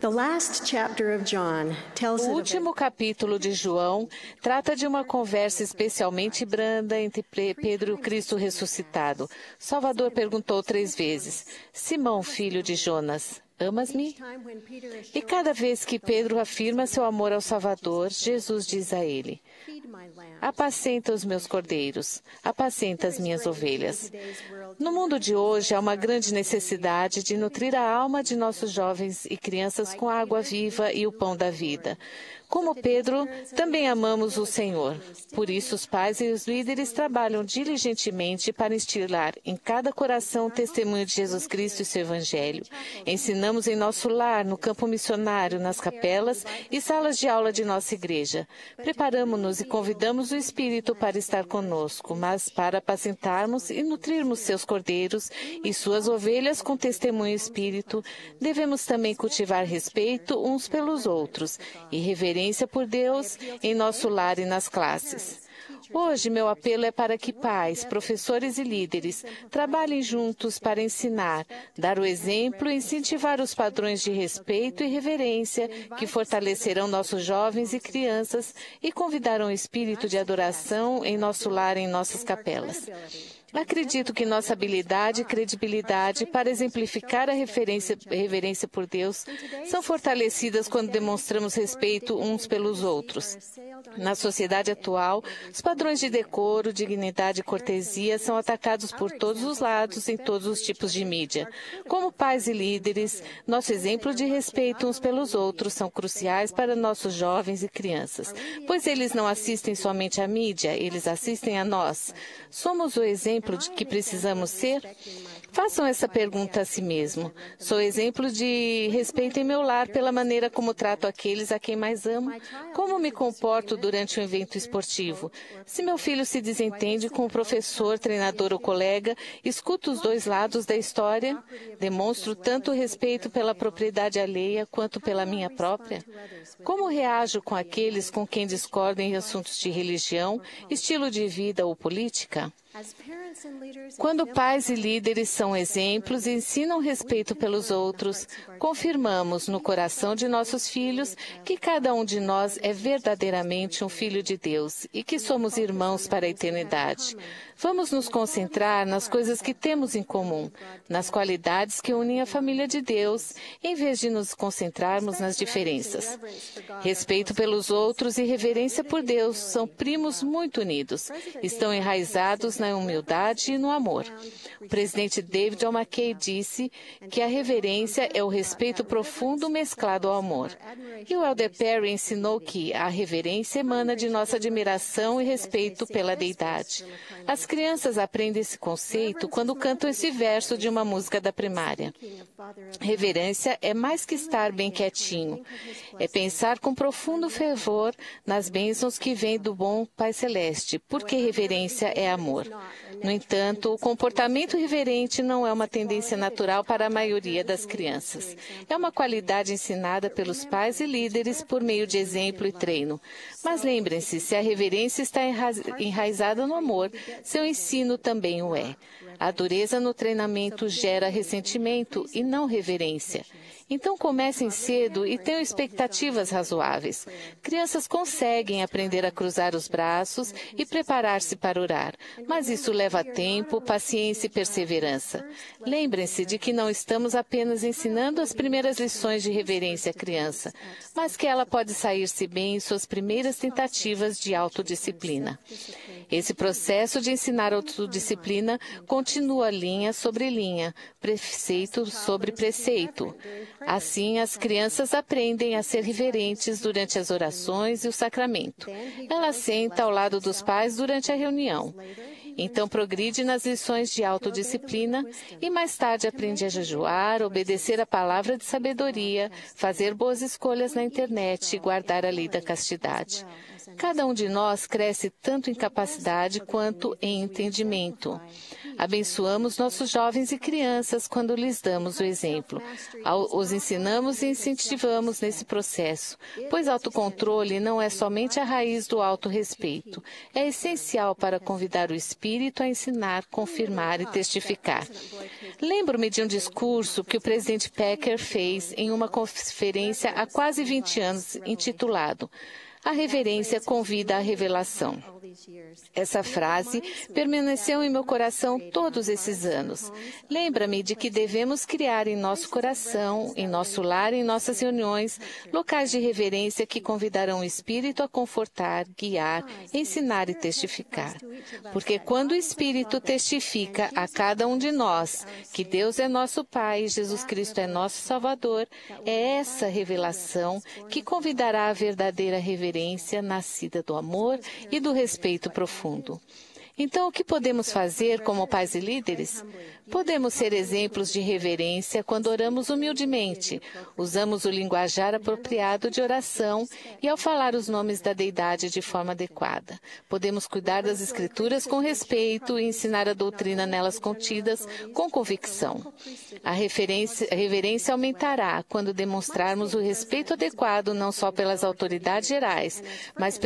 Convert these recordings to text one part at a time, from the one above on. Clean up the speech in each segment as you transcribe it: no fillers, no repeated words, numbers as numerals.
The last chapter of John tells O it último capítulo de João trata de uma conversa especialmente branda entre Pedro e o Cristo ressuscitado. Salvador perguntou 3 vezes: Simão, filho de Jonas, amas-me? E cada vez que Pedro afirma seu amor ao Salvador, Jesus diz a ele: apacenta os meus cordeiros, apacenta as minhas ovelhas. No mundo de hoje, há uma grande necessidade de nutrir a alma de nossos jovens e crianças com a água viva e o pão da vida. Como Pedro, também amamos o Senhor. Por isso, os pais e os líderes trabalham diligentemente para instilar em cada coração o testemunho de Jesus Cristo e seu Evangelho. Ensinamos em nosso lar, no campo missionário, nas capelas e salas de aula de nossa igreja. Preparamos-nos e convidamos o Espírito para estar conosco, mas para apacentarmos e nutrirmos seus cordeiros e suas ovelhas com testemunho e Espírito, devemos também cultivar respeito uns pelos outros e reverência por Deus em nosso lar e nas classes. Hoje, meu apelo é para que pais, professores e líderes trabalhem juntos para ensinar, dar o exemplo e incentivar os padrões de respeito e reverência que fortalecerão nossos jovens e crianças e convidarão o espírito de adoração em nosso lar e em nossas capelas. Acredito que nossa habilidade e credibilidade para exemplificar a reverência por Deus são fortalecidas quando demonstramos respeito uns pelos outros. Na sociedade atual, os padrões de decoro, dignidade e cortesia são atacados por todos os lados em todos os tipos de mídia. Como pais e líderes, nosso exemplo de respeito uns pelos outros são cruciais para nossos jovens e crianças, pois eles não assistem somente à mídia, eles assistem a nós. Somos o exemplo de que precisamos ser? Façam essa pergunta a si mesmo. Sou exemplo de respeito em meu lar pela maneira como trato aqueles a quem mais amo? Como me comporto durante um evento esportivo? Se meu filho se desentende com o professor, treinador ou colega, escuto os 2 lados da história? Demonstro tanto respeito pela propriedade alheia quanto pela minha própria? Como reajo com aqueles com quem discordo em assuntos de religião, estilo de vida ou política? Quando pais e líderes são exemplos e ensinam respeito pelos outros, confirmamos no coração de nossos filhos que cada um de nós é verdadeiramente um filho de Deus e que somos irmãos para a eternidade. Vamos nos concentrar nas coisas que temos em comum, nas qualidades que unem a família de Deus, em vez de nos concentrarmos nas diferenças. Respeito pelos outros e reverência por Deus são primos muito unidos. Estão enraizados na humildade e no amor. O presidente David John McKay disse que a reverência é o respeito profundo mesclado ao amor. E o Elder Perry ensinou que a reverência emana de nossa admiração e respeito pela deidade. As crianças aprendem esse conceito quando cantam esse verso de uma música da primária. Reverência é mais que estar bem quietinho. É pensar com profundo fervor nas bênçãos que vêm do bom Pai Celeste, porque reverência é amor. No entanto, o comportamento reverente não é uma tendência natural para a maioria das crianças. É uma qualidade ensinada pelos pais e líderes por meio de exemplo e treino. Mas lembrem-se, se a reverência está enraizada no amor, seu ensino também o é. A dureza no treinamento gera ressentimento e não reverência. Então comecem cedo e tenham expectativas razoáveis. Crianças conseguem aprender a cruzar os braços e preparar-se para orar, mas isso leva tempo, paciência e perseverança. Lembrem-se de que não estamos apenas ensinando as primeiras lições de reverência à criança, mas que ela pode sair-se bem em suas primeiras tentativas de autodisciplina. Esse processo de ensinar autodisciplina continua linha sobre linha, preceito sobre preceito. Assim, as crianças aprendem a ser reverentes durante as orações e o sacramento. Ela senta ao lado dos pais durante a reunião. Então progride nas lições de autodisciplina e mais tarde aprende a jejuar, obedecer a palavra de sabedoria, fazer boas escolhas na internet e guardar a lei da castidade. Cada um de nós cresce tanto em capacidade quanto em entendimento. Abençoamos nossos jovens e crianças quando lhes damos o exemplo. Os ensinamos e incentivamos nesse processo, pois autocontrole não é somente a raiz do autorrespeito. É essencial para convidar o espírito a ensinar, confirmar e testificar. Lembro-me de um discurso que o presidente Packer fez em uma conferência há quase 20 anos, intitulado "A reverência convida à revelação". Essa frase permaneceu em meu coração todos esses anos. Lembra-me de que devemos criar em nosso coração, em nosso lar, em nossas reuniões, locais de reverência que convidarão o Espírito a confortar, guiar, ensinar e testificar. Porque quando o Espírito testifica a cada um de nós que Deus é nosso Pai e Jesus Cristo é nosso Salvador, é essa revelação que convidará a verdadeira reverência nascida do amor e do respeito profundo. Então, o que podemos fazer como pais e líderes? Podemos ser exemplos de reverência quando oramos humildemente, usamos o linguajar apropriado de oração e ao falar os nomes da deidade de forma adequada. Podemos cuidar das Escrituras com respeito e ensinar a doutrina nelas contidas com convicção. A reverência aumentará quando demonstrarmos o respeito adequado não só pelas autoridades gerais, mas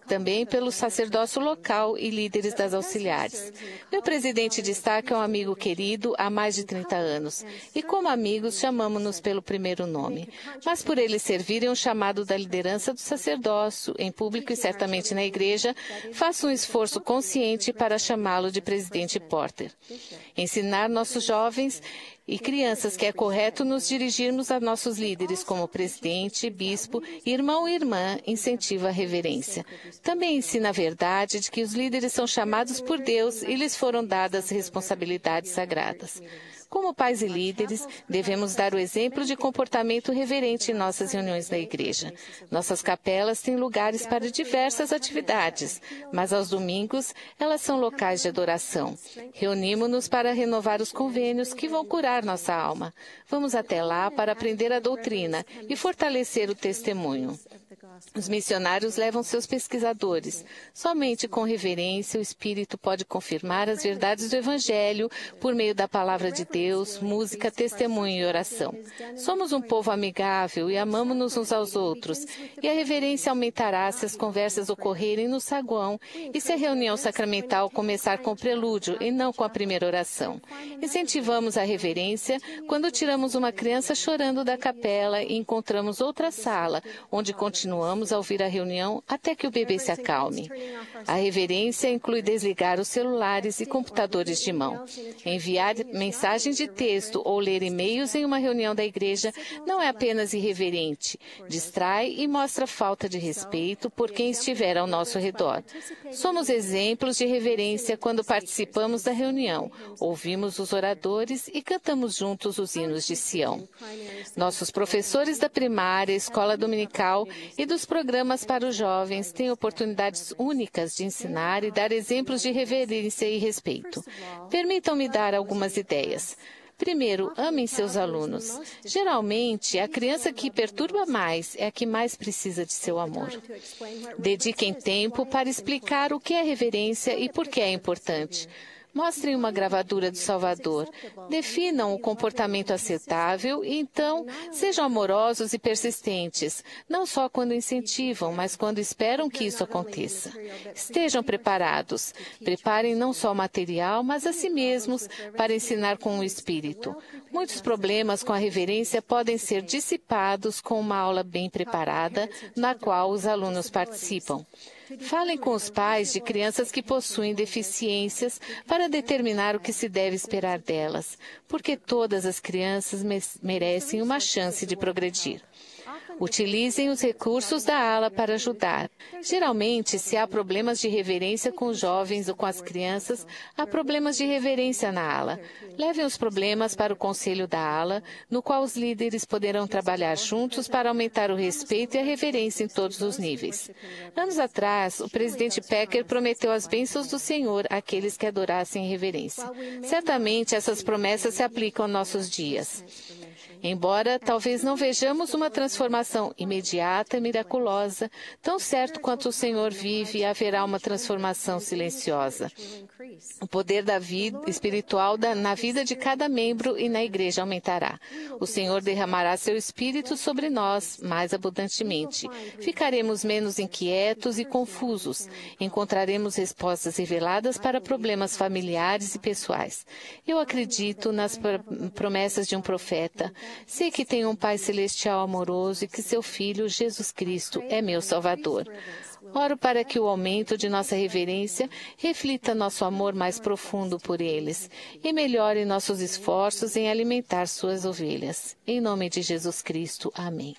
também pelo sacerdócio local e líderes das auxiliares. Meu presidente de destaque é um amigo querido há mais de 30 anos, e como amigos chamamos-nos pelo primeiro nome. Mas por ele servirem um chamado da liderança do sacerdócio, em público e certamente na igreja, faço um esforço consciente para chamá-lo de presidente Porter. Ensinar nossos jovens e crianças que é correto nos dirigirmos a nossos líderes como presidente, bispo, irmão e irmã incentiva a reverência. Também ensina a verdade de que os líderes são chamados por Deus e lhes foram dadas responsabilidades sagradas. Como pais e líderes, devemos dar o exemplo de comportamento reverente em nossas reuniões na igreja. Nossas capelas têm lugares para diversas atividades, mas aos domingos elas são locais de adoração. Reunimos-nos para renovar os convênios que vão curar nossa alma. Vamos até lá para aprender a doutrina e fortalecer o testemunho. Os missionários levam seus pesquisadores. Somente com reverência o Espírito pode confirmar as verdades do Evangelho por meio da palavra de Deus, música, testemunho e oração. Somos um povo amigável e amamos-nos uns aos outros. E a reverência aumentará se as conversas ocorrerem no saguão e se a reunião sacramental começar com o prelúdio e não com a primeira oração. Incentivamos a reverência quando tiramos uma criança chorando da capela e encontramos outra sala, onde continuamos a ouvir a reunião até que o bebê se acalme. A reverência inclui desligar os celulares e computadores de mão. Enviar mensagens de texto ou ler e-mails em uma reunião da igreja não é apenas irreverente, distrai e mostra falta de respeito por quem estiver ao nosso redor. Somos exemplos de reverência quando participamos da reunião, ouvimos os oradores e cantamos juntos os hinos de Sião. Nossos professores da primária, escola dominical e dos programas para os jovens têm oportunidades únicas de ensinar e dar exemplos de reverência e respeito. Permitam-me dar algumas ideias. Primeiro, amem seus alunos. Geralmente, a criança que perturba mais é a que mais precisa de seu amor. Dediquem tempo para explicar o que é reverência e por que é importante. Mostrem uma gravadura do Salvador. Definam o comportamento aceitável e, então, sejam amorosos e persistentes, não só quando incentivam, mas quando esperam que isso aconteça. Estejam preparados. Preparem não só o material, mas a si mesmos para ensinar com o Espírito. Muitos problemas com a reverência podem ser dissipados com uma aula bem preparada, na qual os alunos participam. Falem com os pais de crianças que possuem deficiências para determinar o que se deve esperar delas, porque todas as crianças merecem uma chance de progredir. Utilizem os recursos da ala para ajudar. Geralmente, se há problemas de reverência com os jovens ou com as crianças, há problemas de reverência na ala. Levem os problemas para o conselho da ala, no qual os líderes poderão trabalhar juntos para aumentar o respeito e a reverência em todos os níveis. Anos atrás, o presidente Packer prometeu as bênçãos do Senhor àqueles que adorassem em reverência. Certamente, essas promessas se aplicam aos nossos dias. Embora talvez não vejamos uma transformação imediata e miraculosa, tão certo quanto o Senhor vive, haverá uma transformação silenciosa. O poder da vida espiritual na vida de cada membro e na igreja aumentará. O Senhor derramará seu Espírito sobre nós mais abundantemente. Ficaremos menos inquietos e confusos. Encontraremos respostas reveladas para problemas familiares e pessoais. Eu acredito nas promessas de um profeta. Sei que tenho um Pai Celestial amoroso e que seu Filho, Jesus Cristo, é meu Salvador. Oro para que o aumento de nossa reverência reflita nosso amor mais profundo por eles e melhore nossos esforços em alimentar suas ovelhas. Em nome de Jesus Cristo. Amém.